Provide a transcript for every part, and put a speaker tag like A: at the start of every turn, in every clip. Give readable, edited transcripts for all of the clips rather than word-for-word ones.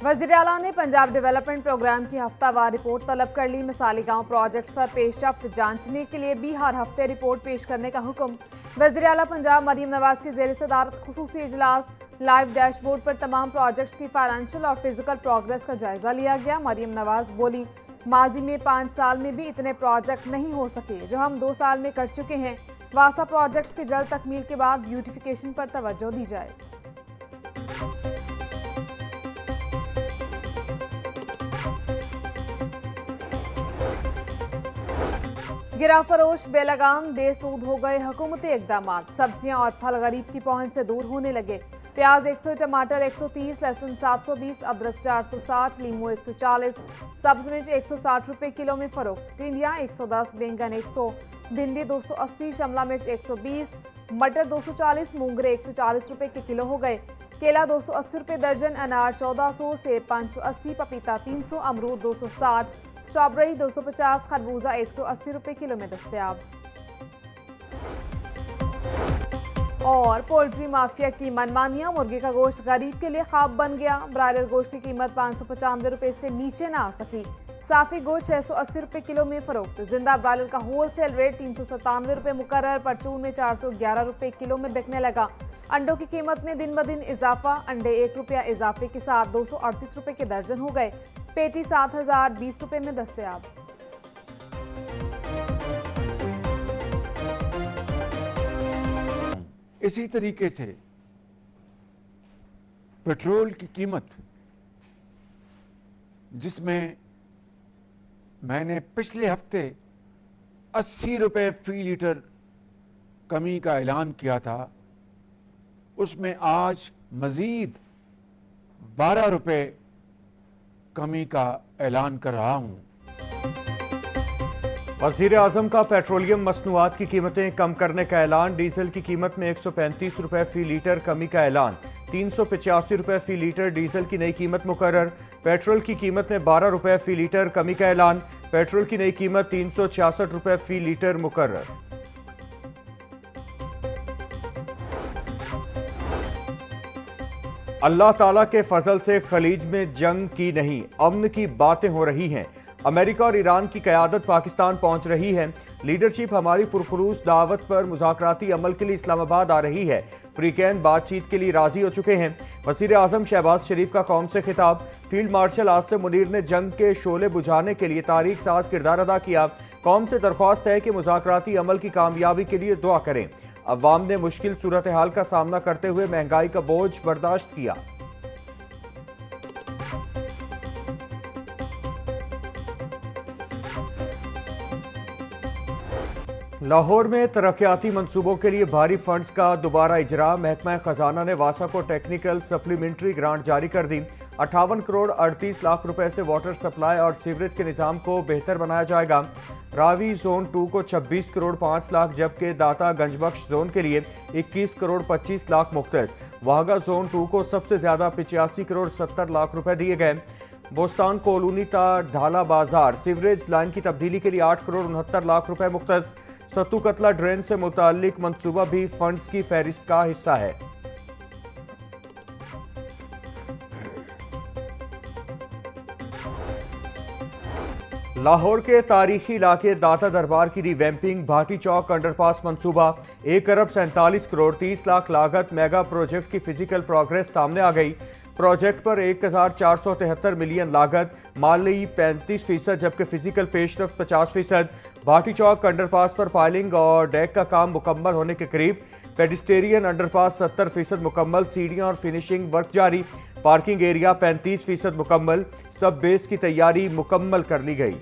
A: वज़ीर आला ने पंजाब डेवलपमेंट प्रोग्राम की हफ्तावार रिपोर्ट तलब कर ली। मिसाली गांव प्रोजेक्ट पर पेशरफ्त जांचने के लिए भी हर हफ्ते रिपोर्ट पेश करने का हुक्म। वज़ीर आला पंजाब मरीम नवाज की ज़ेर सदारत खुसूसी इजलास। लाइव डैशबोर्ड पर तमाम प्रोजेक्ट्स की फाइनेंशियल और फिजिकल प्रोग्रेस का जायजा लिया गया। मरीम नवाज बोली, माजी में 5 साल में भी इतने प्रोजेक्ट नहीं हो सके जो हम 2 साल में कर चुके हैं। वासा प्रोजेक्ट्स की जल्द तकमील के बाद ब्यूटिफिकेशन पर तवज्जो दी जाए। गिरा फरोश बेलगाम बेसूद हो गए हुकूमती इकदाम। सब्जियां और फल गरीब की पहुंच से दूर होने लगे। प्याज 100, टमाटर 130, लहसुन 720, अदरक 460, लीमू 140, सब्ज मिर्च 160 रुपए किलो में फरोख्त। टिंडियां 110, बैंगन 100, भिंडी 280, शिमला मिर्च 120, मटर 240, मूंगरे 140 रुपए के किलो हो गए। केला 280 रुपए दर्जन, अनार 1400, सेब 580, पपीता 300, अमरूद 260, स्ट्रॉबेरी 250, खरबूजा 180 रुपए किलो में दस्तयाब। और पोल्ट्री माफिया की मनमानियां, मुर्गी का गोश्त गरीब के लिए ख्वाब बन गया। ब्रायलर गोश्त की कीमत 595 रुपए से नीचे ना आ सकी। साफी गोश्त 680 रुपए किलो में फरोख्त। जिंदा ब्रायलर का होलसेल रेट 397 रुपए मुकर्रर। परचून में 411 रुपए किलो में बिकने लगा। अंडों की कीमत में दिन ब दिन इजाफा। अंडे 1 रुपया इजाफे के साथ 238 रुपए के दर्जन हो गए। पेटी 7020 रुपए में दस्तयाब।
B: इसी तरीके से पेट्रोल की कीमत, जिसमें मैंने पिछले हफ्ते 80 रुपए फी लीटर कमी का ऐलान किया था, उसमें आज मजीद 12 रुपए कमी का ऐलान कर रहा हूं।
C: वज़ीर आज़म का पेट्रोलियम मसनूआत की कीमतें कम करने का ऐलान। डीजल की कीमत में 135 रुपए फी लीटर कमी का ऐलान। 385 रुपए फी लीटर डीजल की नई कीमत मुकर्रर। पेट्रोल की कीमत में 12 रुपए फी लीटर कमी का ऐलान। पेट्रोल की नई कीमत 366 रुपए फी लीटर मुकर्रर। अल्लाह ताला के फजल से खलीज में जंग की नहीं, अमन की बातें हो रही हैं। अमेरिका और ईरान की क़यादत पाकिस्तान पहुंच रही है। लीडरशिप हमारी पुरखुलूस दावत पर मुज़ाकराती अमल के लिए इस्लामाबाद आ रही है। फ्रीकैन बातचीत के लिए राजी हो चुके हैं। वज़ीर आज़म शहबाज शरीफ का कौम से खिताब। फील्ड मार्शल आसिम मुनीर ने जंग के शोले बुझाने के लिए तारीख साज किरदार अदा किया। कौम से दरख्वास्त है कि मुज़ाकराती अमल की कामयाबी के लिए दुआ करें। अवाम ने मुश्किल सूरत हाल का सामना करते हुए महंगाई का बोझ बर्दाश्त किया। लाहौर में तरक्याती मंसूबों के लिए भारी फंड्स का दोबारा इजरा। महकमा खजाना ने वासा को टेक्निकल सप्लीमेंट्री ग्रांट जारी कर दी। 58 करोड़ 38 लाख रुपए से वाटर सप्लाई और सीवरेज के निज़ाम को बेहतर बनाया जाएगा। रावी जोन 2 को 26 करोड़ 5 लाख, जबकि दाता गंजबख्श जोन के लिए 21 करोड़ 25 लाख मुख्तस। वाहगा जोन 2 को सबसे ज्यादा 85 करोड़ 70 लाख रुपए दिए गए। बोस्तान कॉलोनी ता ढाला बाजार सीवरेज लाइन की तब्दीली के लिए 8 करोड़ 69 लाख रुपए मुख्तस। सत्तू कतला ड्रेन से मुताल्लिक मंसूबा भी फंड्स की फहरिस्त का हिस्सा है। लाहौर के तारीखी इलाके दाता दरबार की रिवैम्पिंग। भाटी चौक अंडरपास मंसूबा 1 अरब 47 करोड़ 30 लाख लागत मेगा प्रोजेक्ट की फिजिकल प्रोग्रेस सामने आ गई। प्रोजेक्ट पर 1473 मिलियन लागत, माली 35%, जबकि फिजिकल पेशरफ्त 50%। भाटी चौक अंडरपास पर पाइलिंग और डेक का काम मुकम्मल होने के करीब। पेडिस्टेरियन अंडरपास 70% मुकम्मल, सीढ़ियां और फिनिशिंग वर्क जारी। पार्किंग एरिया 35% मुकम्मल। सब बेस की तैयारी मुकम्मल कर ली गई।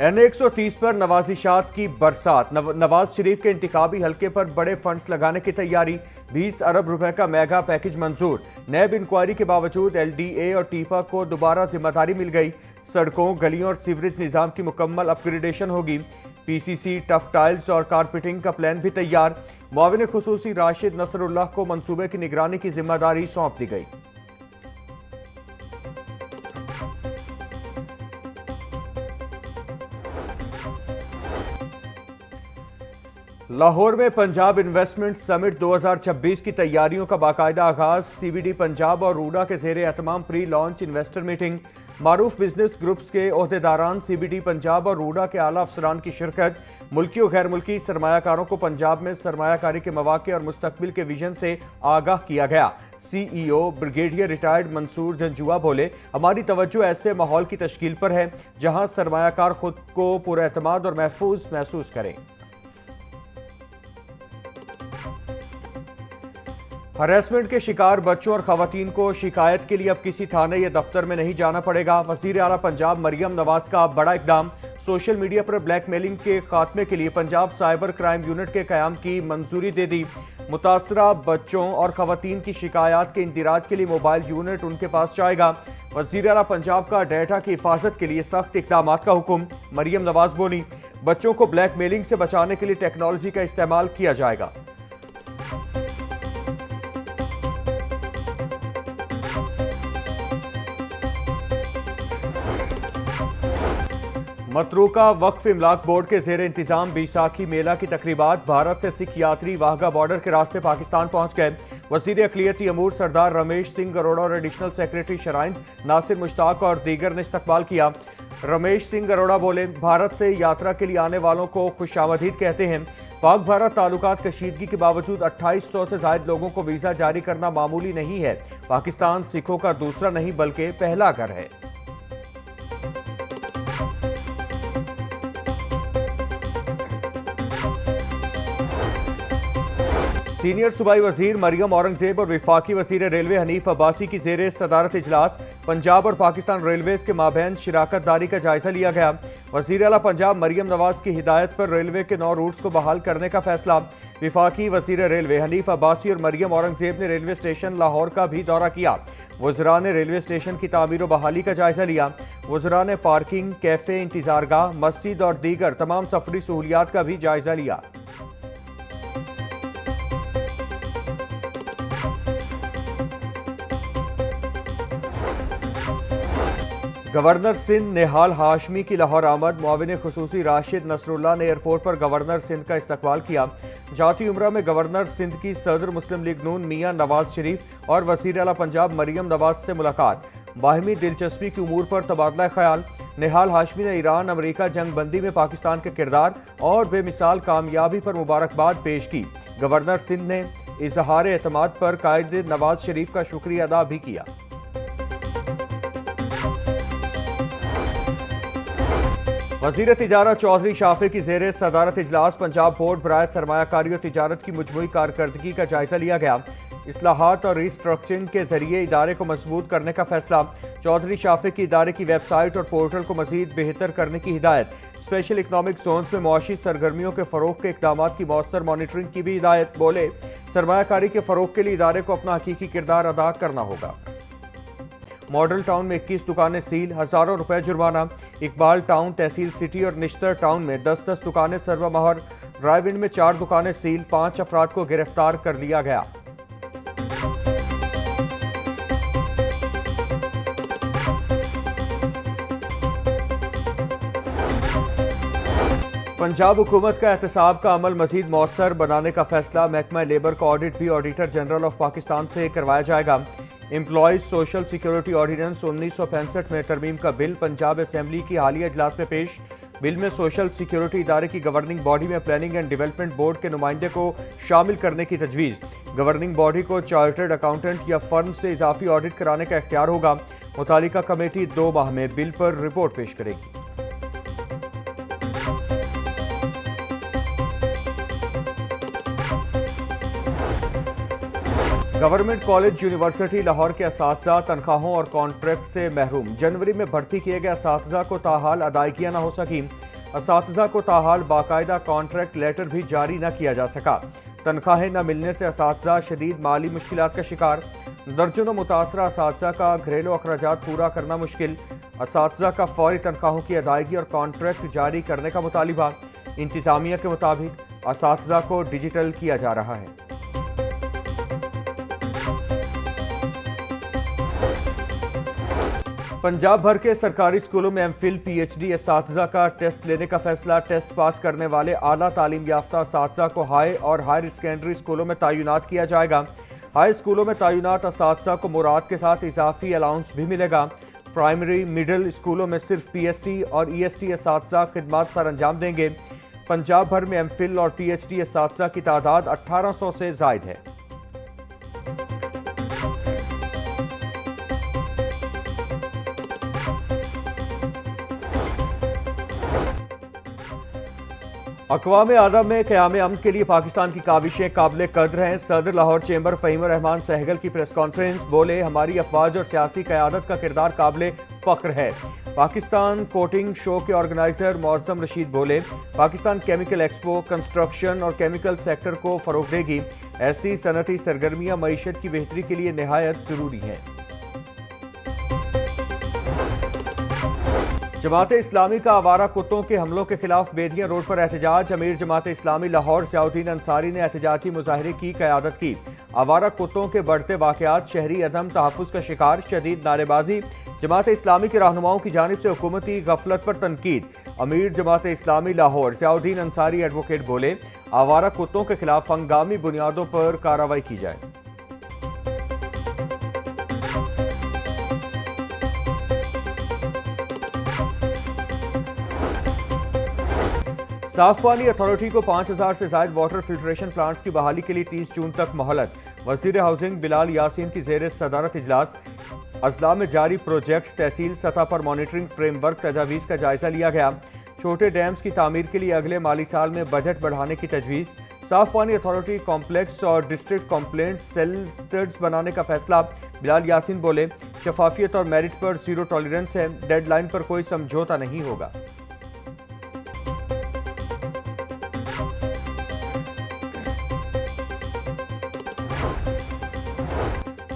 C: NA-130 पर नवाजिशात की बरसात। नवाज शरीफ के इंतखाबी हल्के पर बड़े फंड्स लगाने की तैयारी। 20 अरब रुपए का मेगा पैकेज मंजूर। नैब इंक्वायरी के बावजूद LDA और टीपा को दोबारा जिम्मेदारी मिल गई। सड़कों, गलियों और सीवरेज निज़ाम की मुकम्मल अपग्रेडेशन होगी। PCC, टफ टाइल्स और कारपेटिंग का प्लान भी तैयार। मुआविन खुसूसी राशिद नसरुल्लाह को मंसूबे की निगरानी की जिम्मेदारी सौंप दी गई। लाहौर में पंजाब इन्वेस्टमेंट समिट 2026 की तैयारियों का बाकायदा आगाज। सीबीडी पंजाब और रूडा के ज़ेरे एहतमाम प्री लॉन्च इन्वेस्टर मीटिंग। मारूफ बिजनेस ग्रुप्स के ओहदेदारान, सीबीडी पंजाब और रूडा के आला अफसरान की शिरकत। मुल्की और गैर मुल्की सरमायाकारों को पंजाब में सरमायाकारी के मौके और मुस्तकबिल के विजन से आगाह किया गया। CEO brigadier retired Mansoor Janjua बोले, हमारी तवज्जो ऐसे माहौल की तश्कील पर है जहां सरमायाकार खुद को पुरएतमाद और महफूज महसूस करें। हरेसमेंट के शिकार बच्चों और खवातीन को शिकायत के लिए अब किसी थाने या दफ्तर में नहीं जाना पड़ेगा। वजीर आला पंजाब मरियम नवाज का बड़ा इकदाम। सोशल मीडिया पर ब्लैकमेलिंग के खात्मे के लिए पंजाब साइबर क्राइम यूनिट के कयाम की मंजूरी दे दी। मुतासरा बच्चों और खवातीन की शिकायत के इंदिराज के लिए मोबाइल यूनिट उनके पास जाएगा। वजीर आला पंजाब का डेटा की हिफाजत के लिए सख्त इकदाम का हुक्म। मरियम नवाज बोली, बच्चों को ब्लैकमेलिंग से बचाने के लिए टेक्नोलॉजी का इस्तेमाल किया जाएगा। मतरूका वक्फ इमलाक बोर्ड के जेर इंतजाम बैसाखी मेला की तकरीबात। भारत से सिख यात्री वाहगा बॉर्डर के रास्ते पाकिस्तान पहुंच गए। वजीर अक़लियती अमूर सरदार रमेश सिंह अरोड़ा और एडिशनल सेक्रेटरी शराइन्स नासिर मुश्ताक और दीगर ने इस्तकबाल किया। रमेश सिंह अरोड़ा बोले, भारत से यात्रा के लिए आने वालों को खुशामदीद कहते हैं। पाक भारत ताल्लुकात कशीदगी के बावजूद 2800 से ज्यादा लोगों को वीजा जारी करना मामूली नहीं है। पाकिस्तान सिखों का दूसरा नहीं बल्कि पहला घर है। सीनियर सूबाई वजीर मरियम औरंगजेब और विफाकी वजीर रेलवे हनीफ अब्बासी की जेर सदारत इजलास। पंजाब और पाकिस्तान रेलवेज के माबैन शिराकत दारी का जायजा लिया गया। वजीर आला पंजाब मरियम नवाज की हिदायत पर रेलवे के 9 रूट्स को बहाल करने का फैसला। विफाकी वजीर रेलवे हनीफ अब्बासी और मरियम औरंगजेब ने रेलवे स्टेशन लाहौर का भी दौरा किया। वज़रा ने रेलवे स्टेशन की तामीर व बहाली का जायजा लिया। वज़रा ने पार्किंग, कैफे, इंतजारगाह, मस्जिद और दीगर तमाम सफरी सहूलियात का भी जायजा लिया। गवर्नर सिंध निहाल हाशमी की लाहौर आमद। मुआविन खुसूसी राशिद नसरुल्लाह ने एयरपोर्ट पर गवर्नर सिंध का इस्तकबाल किया। जाती उम्रा में गवर्नर सिंध की सदर मुस्लिम लीग नून मियां नवाज शरीफ और वजीर आला पंजाब मरियम नवाज से मुलाकात। बाहिमी दिलचस्पी की उमूर पर तबादला ख्याल। निहाल हाशमी ने ईरान अमरीका जंग बंदी में पाकिस्तान के किरदार और बेमिसाल कामयाबी पर मुबारकबाद पेश की। गवर्नर सिंध ने इजहार एतमाद पर कायद नवाज शरीफ का शुक्रिया अदा भी किया। वज़ीर तिजारत चौधरी शाफे की जेर सदारत इजलास पंजाब बोर्ड बराए सरमायाकारी और तिजारत की मजमूई कारकर्दगी का जायजा लिया गया। इस्लाहात और रिस्ट्रक्चरिंग के जरिए इदारे को मजबूत करने का फैसला। चौधरी शाफे की इदारे की वेबसाइट और पोर्टल को मजीद बेहतर करने की हिदायत। स्पेशल इकनॉमिक जोन्स में मुआशी सरगर्मियों के फरोग के इकदाम की मौसर मॉनिटरिंग की भी हिदायत। बोले, सरमायाकारी के फरोग के लिए इदारे को अपना हकीकी किरदार अदा करना होगा। मॉडल टाउन में 21 दुकानें सील, हजारों रुपए जुर्माना। इकबाल टाउन, तहसील सिटी और निश्तर टाउन में 10-10 दुकानें सर्वा महर। ड्राइव इन में 4 दुकानें सील, 5 अफराद को गिरफ्तार कर लिया गया। पंजाब हुकूमत का एहतसाब का अमल मजीद मौसर बनाने का फैसला। महकमा लेबर का ऑडिट भी ऑडिटर जनरल ऑफ पाकिस्तान से करवाया जाएगा। एम्प्लॉयज सोशल सिक्योरिटी ऑर्डिनेंस 1965 में तरमीम का बिल पंजाब असेंबली की हालिया इजलास में पेश। बिल में सोशल सिक्योरिटी इदारे की गवर्निंग बॉडी में प्लानिंग एंड डेवलपमेंट बोर्ड के नुमाइंदे को शामिल करने की तजवीज़। गवर्निंग बॉडी को चार्टर्ड अकाउंटेंट या फर्म से इजाफी ऑडिट कराने का इख्तियार होगा। मुतालिका कमेटी 2 माह में बिल पर रिपोर्ट पेश करेगी। गवर्नमेंट कॉलेज यूनिवर्सिटी लाहौर के असातिज़ा तनख्वाहों और कॉन्ट्रैक्ट से महरूम। जनवरी में भर्ती किए गए असातिज़ा को ताहाल अदायगियाँ न हो सकी। असातिज़ा को ताहाल बाकायदा कॉन्ट्रैक्ट लेटर भी जारी न किया जा सका। तनख्वाहें न मिलने से असातिज़ा शदीद माली मुश्किलात का शिकार। दर्जनों मुतासरा असातिज़ा का घरेलू अखराजात पूरा करना मुश्किल। असातिज़ा का फौरी तनख्वाहों की अदायगी और कॉन्ट्रैक्ट जारी करने का मुतालिबा। इंतज़ामिया के मुताबिक असातिज़ा को डिजिटल किया जा रहा है। पंजाब भर के सरकारी स्कूलों में एमफिल पीएचडी असातिज़ा का टेस्ट लेने का फैसला। टेस्ट पास करने वाले आला तालीम याफ्ता असातिज़ा को हाई और हायर सेकेंडरी स्कूलों में तैनात किया जाएगा। हाई स्कूलों में तैनात असातिज़ा को मुराद के साथ इजाफी अलाउंस भी मिलेगा। प्राइमरी मिडिल स्कूलों में सिर्फ पीएसटी और ईएसटी असातिज़ा खिदमत सर अंजाम देंगे। पंजाब भर में एमफिल और पीएचडी असातिज़ा की तादाद 1800 से ज़ायद है। अक़वाम आलम में क़याम अमन के लिए पाकिस्तान की काविशें काबिल कद्र हैं। सदर लाहौर चैम्बर फ़हीम रहमान सहगल की प्रेस कॉन्फ्रेंस बोले, हमारी अफवाज और सियासी क़यादत का किरदार काबिल फ़ख्र है। पाकिस्तान कोटिंग शो के ऑर्गेनाइजर मौज़म रशीद बोले, पाकिस्तान केमिकल एक्सपो कंस्ट्रक्शन और केमिकल सेक्टर को फ़रोग़ देगी। ऐसी सनती सरगर्मियाँ मईशत की बेहतरी के लिए नहायत ज़रूरी हैं। जमात इस्लामी का आवारा कुत्तों के हमलों के खिलाफ बेदिया रोड पर एहतजाज। अमीर जमात इस्लामी लाहौर ज़ियाउद्दीन अंसारी ने एहतजाजी मुजाहरे की क़यादत की। आवारा कुत्तों के बढ़ते वाक़यात, शहरी अदम तहफ़्फ़ुज़ का शिकार, शदीद नारेबाजी, जमात इस्लामी के रहनुमाओं की जानिब से हुकूमती गफलत पर तनकीद। अमीर जमात इस्लामी लाहौर ज़ियाउद्दीन अंसारी एडवोकेट बोले, आवारा कुत्तों के खिलाफ हंगामी बुनियादों पर कार्रवाई की जाए। साफ पानी अथॉरिटी को 5000 से ज़ायद वाटर फिल्ट्रेशन प्लांट्स की बहाली के लिए 30 जून तक मोहलत। वज़ीर हाउसिंग बिलाल यासीन की ज़ेर सदारत इजलास। अजला में जारी प्रोजेक्ट्स तहसील सतह पर मॉनिटरिंग फ्रेमवर्क तजावीज़ का जायजा लिया गया। छोटे डैम्स की तामीर के लिए अगले माली साल में बजट बढ़ाने की तजवीज़। साफ पानी अथॉरिटी कॉम्प्लेक्स और डिस्ट्रिक्ट कंप्लेंट सेल्टर्स बनाने का फैसला। बिलाल यासीन बोले, शफाफियत और मेरिट पर जीरो टॉलरेंस है, डेडलाइन पर कोई समझौता नहीं होगा।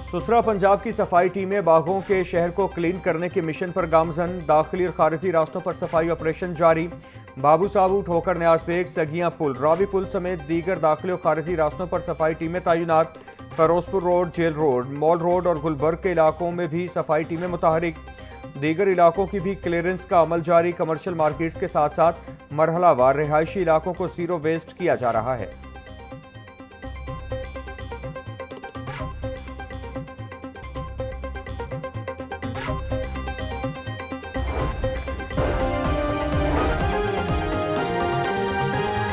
C: सुथरा पंजाब की सफाई टीमें बागों के शहर को क्लीन करने के मिशन पर गामजन। दाखिली और खारिजी रास्तों पर सफाई ऑपरेशन जारी। बाबू साबू, ठोकर न्याज बेग, सगियां पुल, रावी पुल समेत दीगर दाखिली और खारिजी रास्तों पर सफाई टीमें तैनात। Firozpur road, jail road, mall road और गुलबर्ग के इलाकों में भी सफाई टीमें मुतहरिक। दीगर इलाकों की भी क्लियरेंस का अमल जारी। कमर्शियल मार्केट्स के साथ साथ मरहलावार रिहायशी इलाकों को जीरो वेस्ट किया जा रहा है।